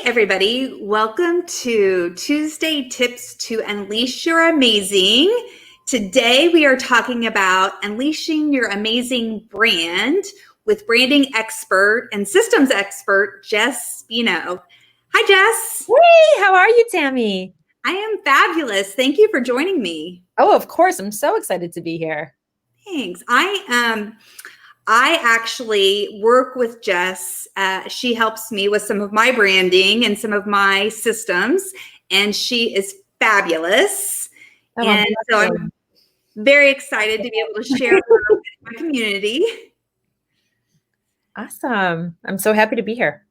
everybody. Welcome to Tuesday Tips to Unleash Your Amazing. Today, we are talking about unleashing your amazing brand with branding expert and systems expert, Jess Spino. Hi, Jess. Hey, how are you, Tammy? I am fabulous. Thank you for joining me. Oh, of course. I'm so excited to be here. Thanks. I actually work with Jess. She helps me with some of my branding and some of my systems, and she is fabulous. Oh, and so I'm very excited to be able to share her with my community. Awesome. I'm so happy to be here.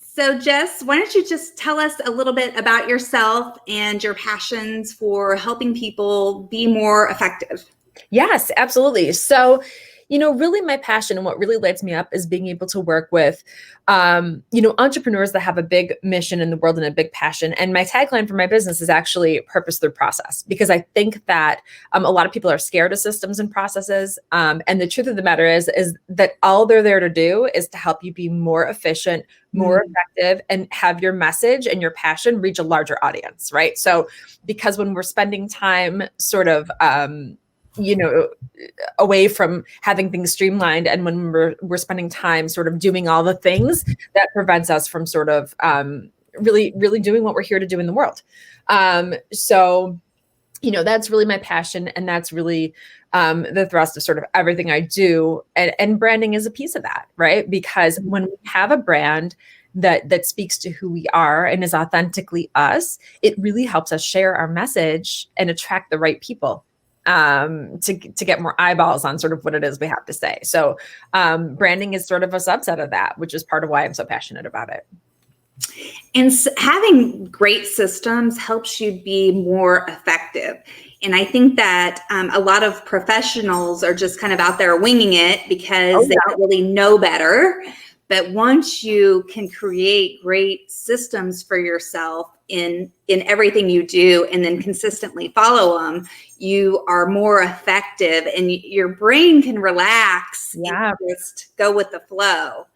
So Jess, why don't you just tell us a little bit about yourself and your passions for helping people be more effective? Yes, absolutely. So, really my passion and what really lights me up is being able to work with, entrepreneurs that have a big mission in the world and a big passion. And my tagline for my business is actually purpose through process, because I think that a lot of people are scared of systems and processes. And the truth of the matter is that all they're there to do is to help you be more efficient, more effective, and have your message and your passion reach a larger audience, right? So, because when we're spending time sort of, away from having things streamlined, and when we're spending time sort of doing all the things, that prevents us from sort of really doing what we're here to do in the world. So that's really my passion, and that's really the thrust of sort of everything I do, and branding is a piece of that, right? Because when we have a brand that speaks to who we are and is authentically us, it really helps us share our message and attract the right people to get more eyeballs on sort of what it is we have to say. So branding is sort of a subset of that, which is part of why I'm so passionate about it. And having great systems helps you be more effective. And I think that a lot of professionals are just kind of out there winging it because they don't really know better. But once you can create great systems for yourself in everything you do and then consistently follow them, you are more effective and your brain can relax and just go with the flow.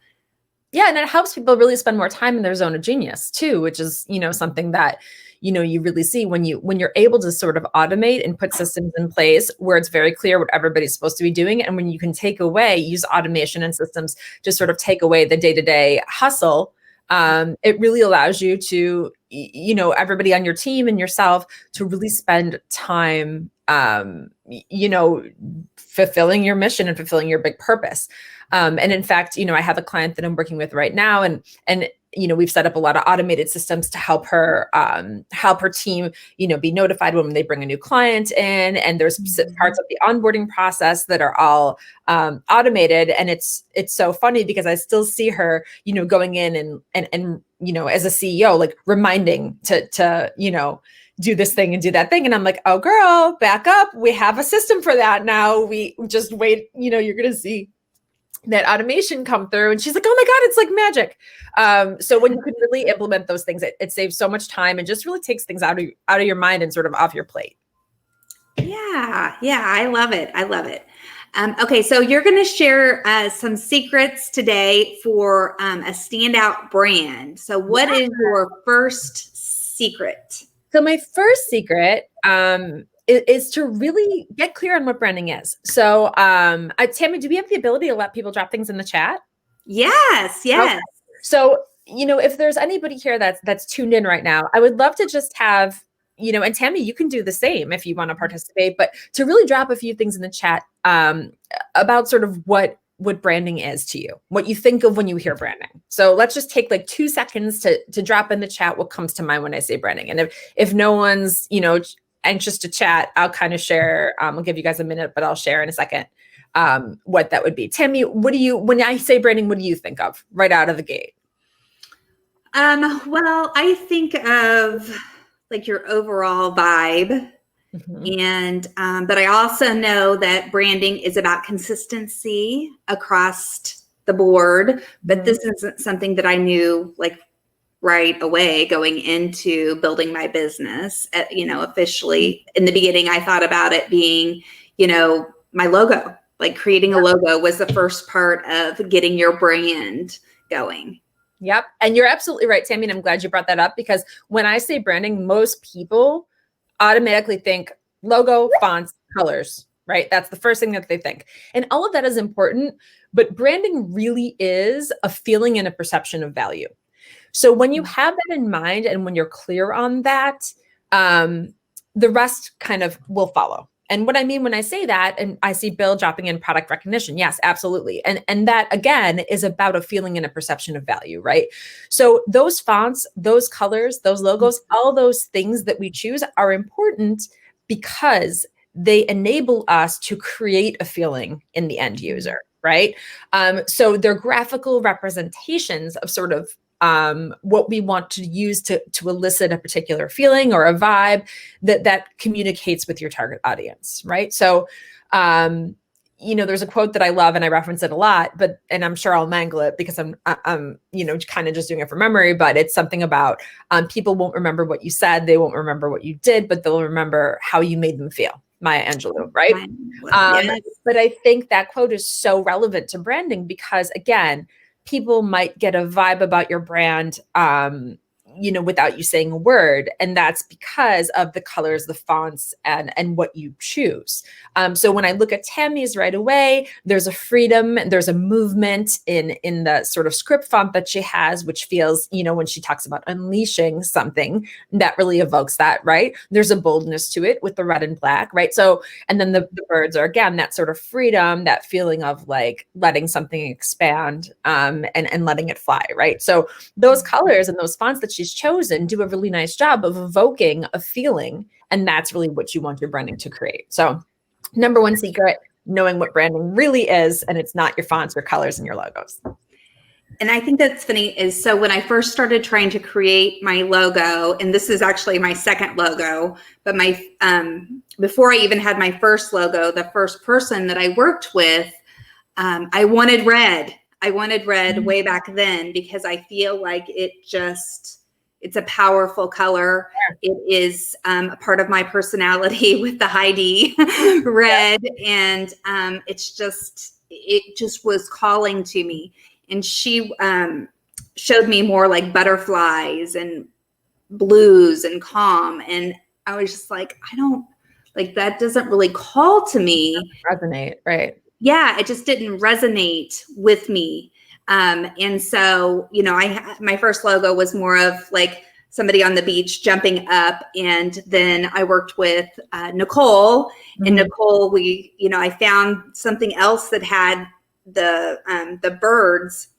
Yeah, and it helps people really spend more time in their zone of genius too, which is, something that, you really see when you're able to sort of automate and put systems in place where it's very clear what everybody's supposed to be doing. And when you can use automation and systems to sort of take away the day-to-day hustle, it really allows you to, everybody on your team and yourself to really spend time, fulfilling your mission and fulfilling your big purpose. And in fact, I have a client that I'm working with right now, and we've set up a lot of automated systems to help her team, be notified when they bring a new client in. And there's parts of the onboarding process that are all automated. And it's so funny because I still see her, going in and as a CEO, like reminding to do this thing and do that thing. And I'm like, oh girl, back up. We have a system for that now. We just wait, you're going to see that automation come through. And she's like, oh my God, it's like magic. So when you can really implement those things, it saves so much time and just really takes things out of your mind and sort of off your plate. Yeah. I love it. Okay. So you're going to share some secrets today for a standout brand. So what is your first secret? So my first secret, is to really get clear on what branding is. So, Tammy, do we have the ability to let people drop things in the chat? Yes. Okay. So, if there's anybody here that's tuned in right now, I would love to just have, and Tammy, you can do the same if you want to participate, but to really drop a few things in the chat about sort of what branding is to you, what you think of when you hear branding. So let's just take like 2 seconds to drop in the chat what comes to mind when I say branding. And if no one's, anxious to chat, I'll kind of share. I'll give you guys a minute, but I'll share in a second what that would be. Tammy, when I say branding, what do you think of right out of the gate? Well, I think of like your overall vibe. And but I also know that branding is about consistency across the board. But this isn't something that I knew like right away going into building my business. Officially in the beginning, I thought about it being, my logo. Like creating a logo was the first part of getting your brand going. Yep. And you're absolutely right, Tammy. And I'm glad you brought that up, because when I say branding, most people automatically think logo, fonts, colors, right? That's the first thing that they think. And all of that is important, but branding really is a feeling and a perception of value. So when you have that in mind and when you're clear on that, the rest kind of will follow. And what I mean when I say that, and I see Bill dropping in product recognition, yes, absolutely. And that again is about a feeling and a perception of value, right? So those fonts, those colors, those logos, all those things that we choose are important because they enable us to create a feeling in the end user, right? So they're graphical representations of sort of what we want to use to elicit a particular feeling or a vibe that communicates with your target audience, right? So, there's a quote that I love and I reference it a lot, and I'm sure I'll mangle it because I'm kind of just doing it from memory, but it's something about people won't remember what you said, they won't remember what you did, but they'll remember how you made them feel. Maya Angelou, right? Yes. But I think that quote is so relevant to branding because, again, people might get a vibe about your brand, without you saying a word. And that's because of the colors, the fonts, and what you choose. So when I look at Tammy's right away, there's a freedom, there's a movement in the sort of script font that she has, which feels, when she talks about unleashing something, that really evokes that, right? There's a boldness to it with the red and black, right? So, and then the birds are, again, that sort of freedom, that feeling of like letting something expand, and letting it fly, right? So those colors and those fonts that she's chosen do a really nice job of evoking a feeling. And that's really what you want your branding to create. So number one secret, knowing what branding really is, and it's not your fonts, your colors, and your logos. And I think that's funny is, so when I first started trying to create my logo, and this is actually my second logo, but before I even had my first logo, the first person that I worked with, I wanted red. I wanted red way back then because I feel like it's a powerful color. It is a part of my personality with the Heidi red. And it just was calling to me. And she showed me more like butterflies and blues and calm. And I was just like, that doesn't really call to me. Resonate, right? Yeah, it just didn't resonate with me. And so, my first logo was more of like somebody on the beach jumping up. And then I worked with Nicole, and Nicole, I found something else that had the birds,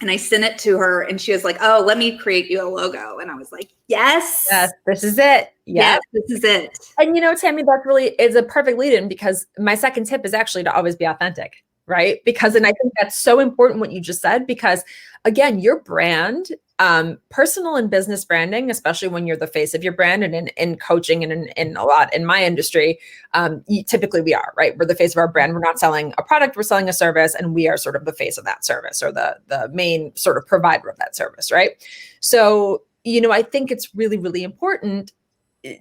and I sent it to her, and she was like, "Oh, let me create you a logo." And I was like, yes, this is it. Yes, this is it. And Tammy, that really is a perfect lead-in, because my second tip is actually to always be authentic, right? And I think that's so important what you just said, because again, your brand, personal and business branding, especially when you're the face of your brand, and in coaching and in a lot in my industry, typically we are, right? We're the face of our brand. We're not selling a product, we're selling a service, and we are sort of the face of that service, or the main sort of provider of that service, right? So, I think it's really, really important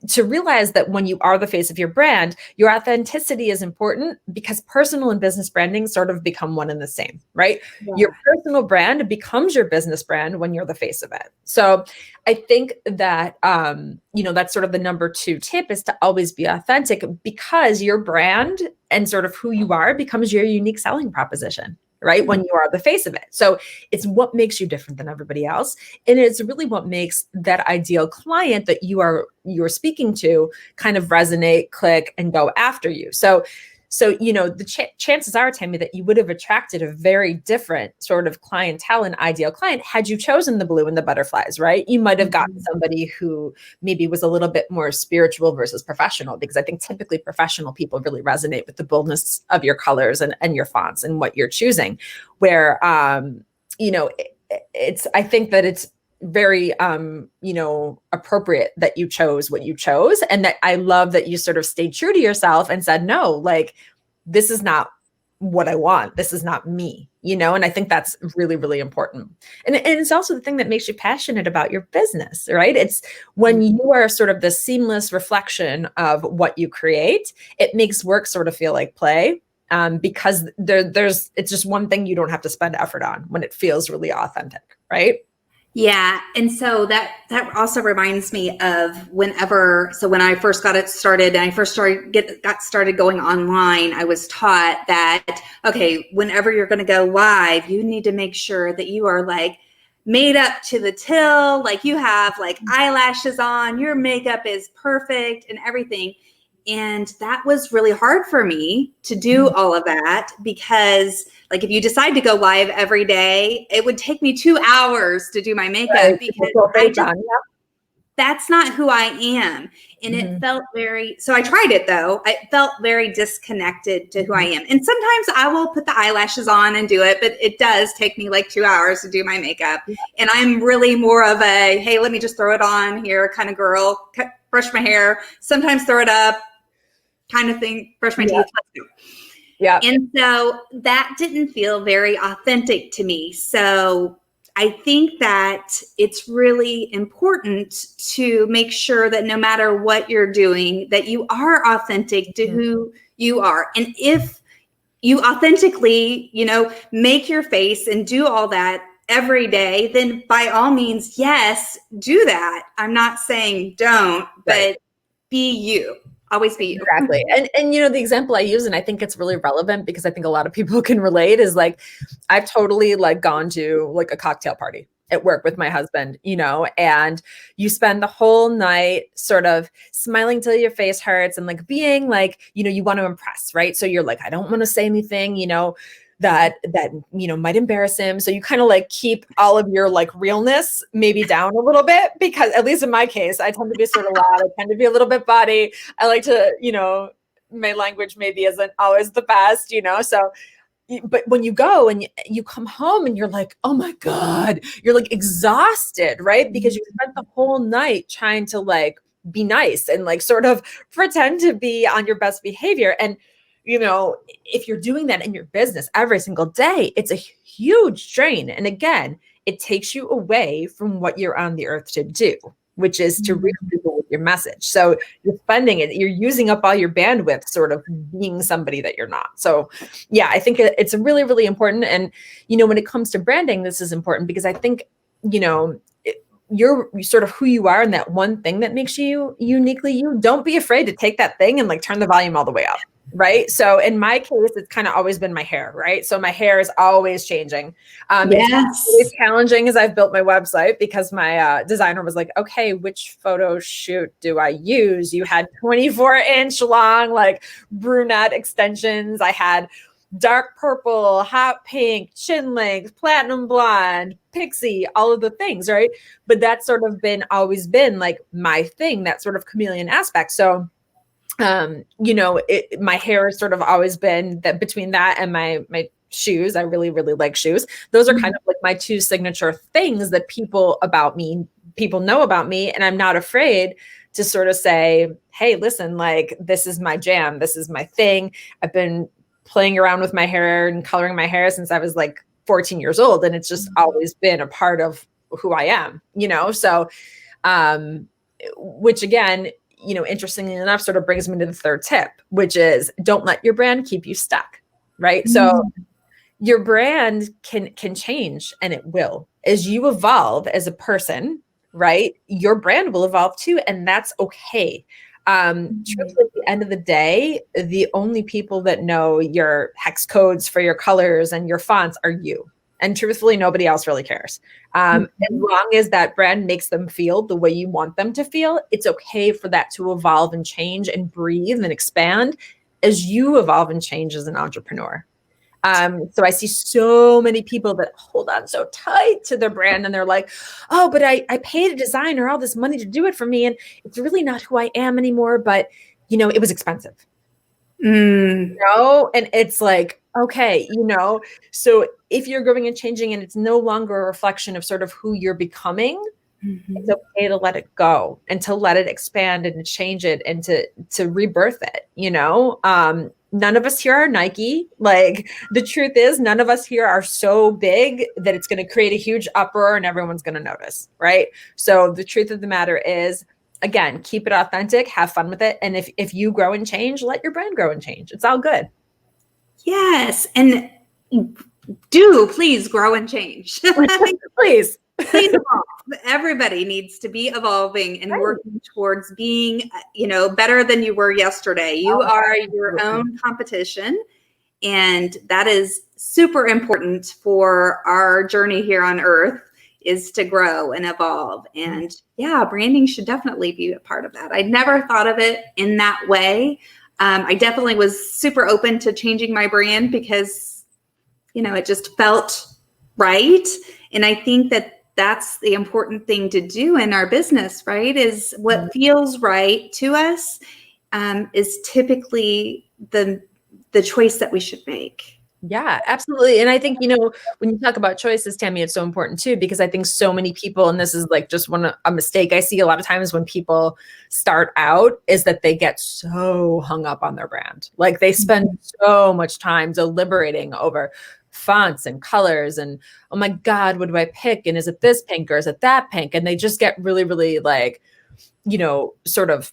to realize that when you are the face of your brand, your authenticity is important, because personal and business branding sort of become one and the same, right? Yeah. Your personal brand becomes your business brand when you're the face of it. So I think that, that's sort of the number two tip, is to always be authentic, because your brand and sort of who you are becomes your unique selling proposition, right? When you are the face of it. So it's what makes you different than everybody else. And it's really what makes that ideal client that you're speaking to kind of resonate, click, and go after you. So the chances are, Tammy, that you would have attracted a very different sort of clientele and ideal client had you chosen the blue and the butterflies, right? You might have gotten somebody who maybe was a little bit more spiritual versus professional, because I think typically professional people really resonate with the boldness of your colors and your fonts and what you're choosing. Where, I think that it's very, appropriate that you chose what you chose. And that I love that you sort of stayed true to yourself and said, no, like, this is not what I want. This is not me, and I think that's really, really important. And it's also the thing that makes you passionate about your business, right? It's when you are sort of the seamless reflection of what you create, it makes work sort of feel like play. Because it's just one thing you don't have to spend effort on when it feels really authentic, right? Yeah, and so that also reminds me of whenever, so when I first got it started and I first got started going online, I was taught that, okay, whenever you're going to go live, you need to make sure that you are like made up to the till, like you have like eyelashes on, your makeup is perfect and everything. And that was really hard for me to do all of that because, like, if you decide to go live every day, it would take me 2 hours to do my makeup Right. because Full I face just, on. that's not who I am. And it Mhm. felt very, so I tried it though. It felt very disconnected to who I am. And sometimes I will put the eyelashes on and do it, but it does take me like 2 hours to do my makeup. And I'm really more of a, hey, let me just throw it on here kind of girl, brush my hair, sometimes throw it up kind of thing, brush my Yeah. teeth, let's go. Yeah. And so that didn't feel very authentic to me. So I think that it's really important to make sure that no matter what you're doing, that you are authentic to who you are. And if you authentically, make your face and do all that every day, then by all means, yes, do that. I'm not saying don't, Right. but be you. Always be you. Exactly. And the example I use, and I think it's really relevant because I think a lot of people can relate, is like I've totally like gone to like a cocktail party at work with my husband, and you spend the whole night sort of smiling till your face hurts and like being like, you want to impress, right? So you're like, I don't want to say anything, that might embarrass him. So you kind of like keep all of your like realness maybe down a little bit, because at least in my case, I tend to be sort of loud. I tend to be a little bit bawdy. I like to, my language maybe isn't always the best, so but when you go and you come home and you're like, oh my God, you're like exhausted, right? Because you spent the whole night trying to like be nice and like sort of pretend to be on your best behavior. And, if you're doing that in your business every single day, it's a huge drain. And again, it takes you away from what you're on the earth to do, which is to reach people with your message. So you're spending it, you're using up all your bandwidth sort of being somebody that you're not. So yeah, I think it's really, really important. And, when it comes to branding, this is important because I think, you're sort of who you are and that one thing that makes you uniquely you. Don't be afraid to take that thing and like turn the volume all the way up. Right. So in my case, it's kind of always been my hair. Right. So my hair is always changing. It's always challenging as I've built my website because my designer was like, okay, which photo shoot do I use? You had 24-inch long, like brunette extensions. I had dark purple, hot pink, chin length, platinum blonde, pixie, all of the things, right? But that's sort of always been like my thing, that sort of chameleon aspect. So my hair has sort of always been that between that and my shoes. I really, really like shoes. Those are kind of like my two signature things that people know about me. And I'm not afraid to sort of say, hey, listen, like this is my jam. This is my thing. I've been playing around with my hair and coloring my hair since I was like 14 years old. And it's just always been a part of who I am, so, which again, interestingly enough, sort of brings me to the third tip, which is don't let your brand keep you stuck, right? So your brand can change, and it will. As you evolve as a person, right? Your brand will evolve too, and that's okay. Truthfully, at the end of the day, the only people that know your hex codes for your colors and your fonts are you. And truthfully, nobody else really cares. As long as that brand makes them feel the way you want them to feel, it's okay for that to evolve and change and breathe and expand as you evolve and change as an entrepreneur. So I see so many people that hold on so tight to their brand and they're like, oh, but I paid a designer all this money to do it for me. And it's really not who I am anymore. But, it was expensive. And it's like, okay, so if you're growing and changing and it's no longer a reflection of sort of who you're becoming, it's okay to let it go and to let it expand and to change it and to rebirth it, none of us here are Nike. Like the truth is none of us here are so big that it's going to create a huge uproar and everyone's going to notice. Right. So the truth of the matter is, again, keep it authentic, have fun with it. And if you grow and change, let your brand grow and change. It's all good. Yes. And do please grow and change. Please. Please evolve. Everybody needs to be evolving and working towards being, better than you were yesterday. You are your own competition. And that is super important for our journey here on Earth, is to grow and evolve. And yeah, branding should definitely be a part of that. I never thought of it in that way. I definitely was super open to changing my brand because, it just felt right. And I think that that's the important thing to do in our business, right? Is what feels right to us is typically the choice that we should make. Yeah, absolutely. And I think, when you talk about choices, Tammy, it's so important too, because I think so many people, and this is like just a mistake I see a lot of times when people start out, is that they get so hung up on their brand. Like they spend so much time deliberating over fonts and colors and, oh my God, what do I pick? And is it this pink or is it that pink? And they just get really, really like, sort of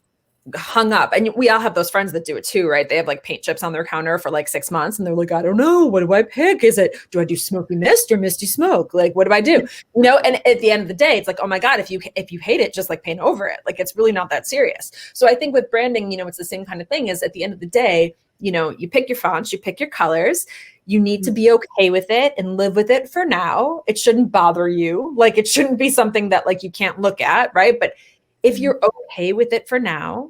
hung up. And we all have those friends that do it too, right? They have like paint chips on their counter for like 6 months and they're like, I don't know, what do I pick? Do I do smoky mist or misty smoke? Like, what do I do? And at the end of the day, it's like, oh my God, if you hate it, just like paint over it. Like, it's really not that serious. So I think with branding, it's the same kind of thing. Is at the end of the day, you pick your fonts, you pick your colors, you need to be okay with it and live with it for now. It shouldn't bother you. Like, it shouldn't be something that like you can't look at, right? But if you're okay with it for now,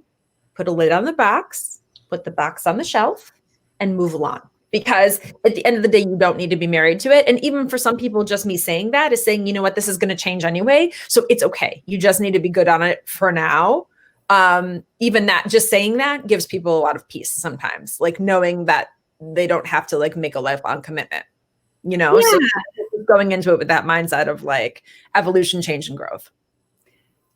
put a lid on the box, put the box on the shelf, and move along. Because at the end of the day, you don't need to be married to it. And even for some people, just me saying that is saying, you know what, this is going to change anyway. So it's okay. You just need to be good on it for now. Even that, just saying that gives people a lot of peace sometimes, like knowing that they don't have to like make a lifelong commitment, So going into it with that mindset of like evolution, change, and growth.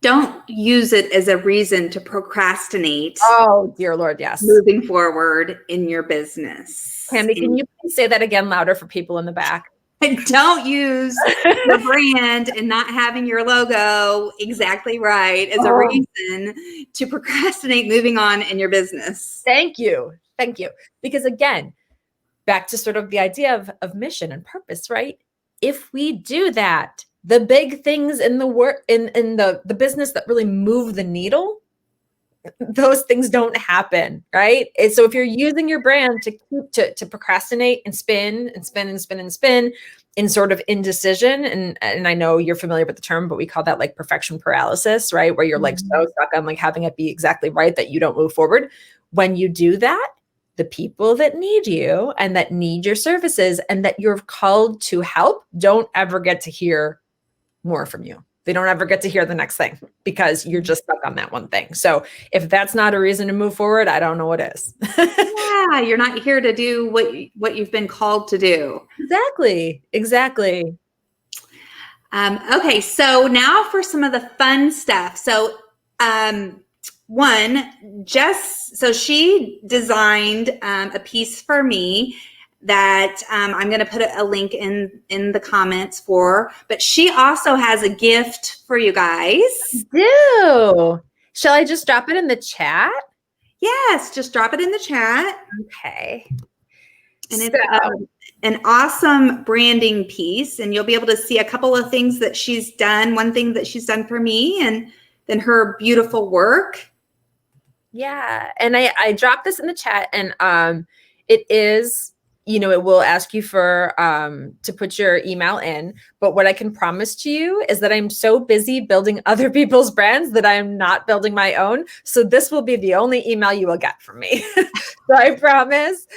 Don't use it as a reason to procrastinate. Oh, dear Lord, yes. Moving forward in your business. Tammy, can you please say that again louder for people in the back? Don't use your brand and not having your logo exactly right as a reason to procrastinate moving on in your business. Thank you. Thank you. Because again, back to sort of the idea of mission and purpose, right? If we do that, the big things in the work in the business that really move the needle, those things don't happen, right? And so if you're using your brand to procrastinate and spin and spin and spin and spin in sort of indecision, and I know you're familiar with the term, but we call that like perfection paralysis, right? Where you're like so stuck on like having it be exactly right that you don't move forward. When you do that, the people that need you and that need your services and that you're called to help don't ever get to hear more from you. They don't ever get to hear the next thing because you're just stuck on that one thing. So if that's not a reason to move forward, I don't know what is. Yeah, you're not here to do what you've been called to do. Exactly. Okay, so now for some of the fun stuff. So one, Jess, so she designed a piece for me that I'm going to put a link in the comments for, but she also has a gift for you guys. Do. Shall I just drop it in the chat? Yes, just drop it in the chat. Okay. And it's an awesome branding piece, and you'll be able to see a couple of things that she's done. One thing that she's done for me, and then her beautiful work. Yeah. And I dropped this in the chat, and it is, it will ask you for to put your email in. But what I can promise to you is that I'm so busy building other people's brands that I'm not building my own. So this will be the only email you will get from me. So I promise,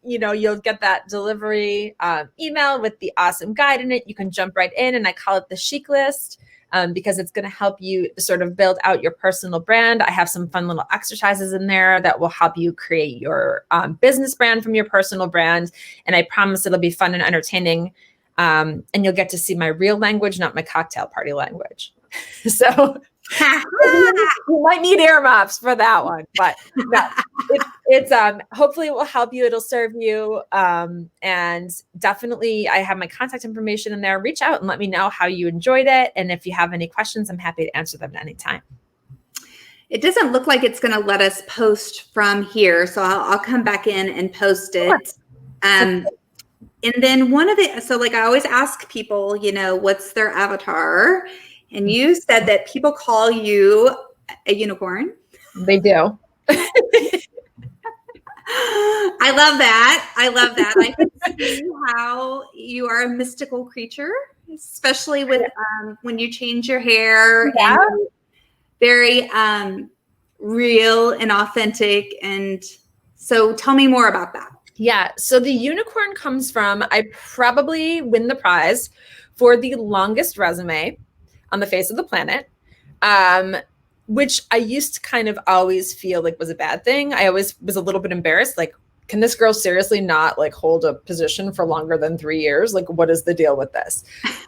you'll get that delivery email with the awesome guide in it. You can jump right in, and I call it the chic list. Because it's going to help you sort of build out your personal brand. I have some fun little exercises in there that will help you create your business brand from your personal brand. And I promise it'll be fun and entertaining. And you'll get to see my real language, not my cocktail party language. So you might need earmuffs for that one, but no, it's hopefully it will help you. It'll serve you. And definitely I have my contact information in there. Reach out and let me know how you enjoyed it. And if you have any questions, I'm happy to answer them at any time. It doesn't look like it's going to let us post from here. So I'll come back in and post it. And then so like I always ask people, what's their avatar? And you said that people call you a unicorn. They do. I love that. I love that. I can see how you are a mystical creature, especially with when you change your hair and very real and authentic. And so tell me more about that. Yeah. So the unicorn comes from, I probably win the prize for the longest resume on the face of the planet, which I used to kind of always feel like was a bad thing. I always was a little bit embarrassed. Like, can this girl seriously not like hold a position for longer than 3 years? Like, what is the deal with this?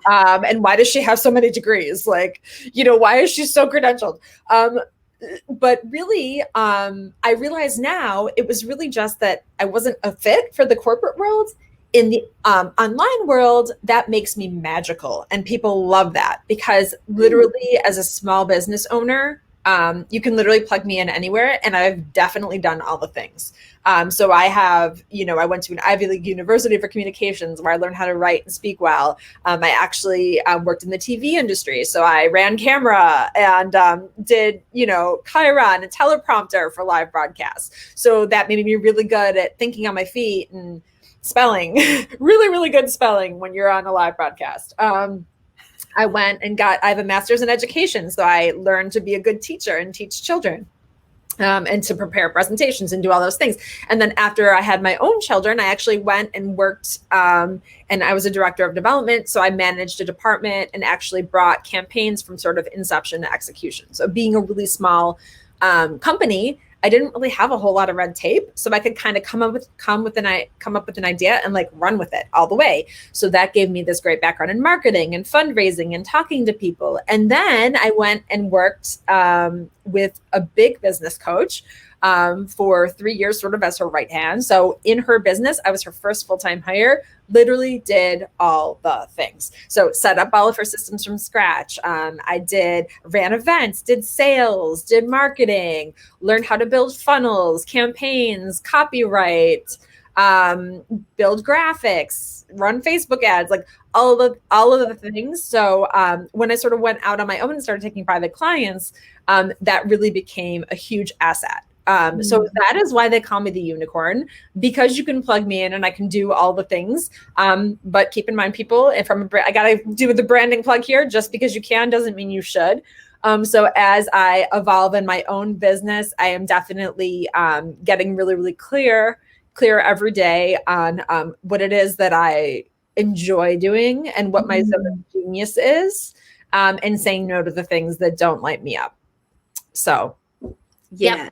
And why does she have so many degrees? Like, why is she so credentialed? But really, I realize now it was really just that I wasn't a fit for the corporate world. In the online world, that makes me magical. And people love that because literally as a small business owner, you can literally plug me in anywhere. And I've definitely done all the things. So I have, I went to an Ivy League university for communications where I learned how to write and speak well. I actually worked in the TV industry. So I ran camera and did, Chiron and teleprompter for live broadcasts. So that made me really good at thinking on my feet and spelling, really, really good spelling when you're on a live broadcast. I went and I have a master's in education. So I learned to be a good teacher and teach children. And to prepare presentations and do all those things. And then after I had my own children, I actually went and worked, and I was a director of development. So I managed a department and actually brought campaigns from sort of inception to execution. So being a really small company, I didn't really have a whole lot of red tape, so I could kind of come up with an idea and like run with it all the way. So that gave me this great background in marketing and fundraising and talking to people. And then I went and worked with a big business coach for 3 years, sort of as her right hand. So in her business, I was her first full-time hire, literally did all the things. So set up all of her systems from scratch. Ran events, did sales, did marketing, learned how to build funnels, campaigns, copyright, build graphics, run Facebook ads, like all of the things. So when I sort of went out on my own and started taking private clients, that really became a huge asset. So that is why they call me the unicorn, because you can plug me in and I can do all the things. But keep in mind, people, I got to do the branding plug here, just because you can doesn't mean you should. So as I evolve in my own business, I am definitely getting really, really clear every day on what it is that I enjoy doing and what my zone of genius is, and saying no to the things that don't light me up. So, yes.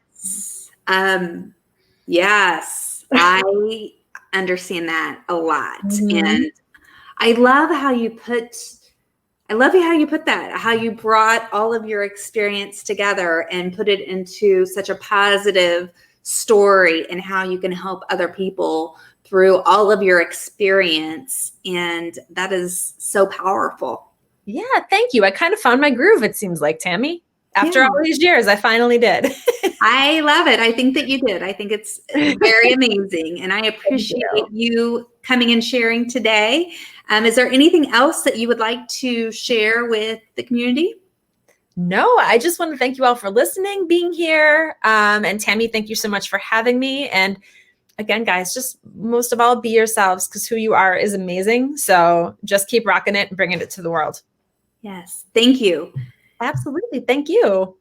Yes, I understand that a lot. And I love how you put that, how you brought all of your experience together and put it into such a positive story, and how you can help other people through all of your experience. And that is so powerful. Yeah, thank you. I kind of found my groove, it seems like, Tammy. After all these years, I finally did. I love it. I think that you did. I think it's very amazing. And I appreciate you coming and sharing today. Is there anything else that you would like to share with the community? No, I just want to thank you all for listening, being here. And Tammy, thank you so much for having me. And again, guys, just most of all, be yourselves, because who you are is amazing. So just keep rocking it and bringing it to the world. Yes. Thank you. Absolutely. Thank you.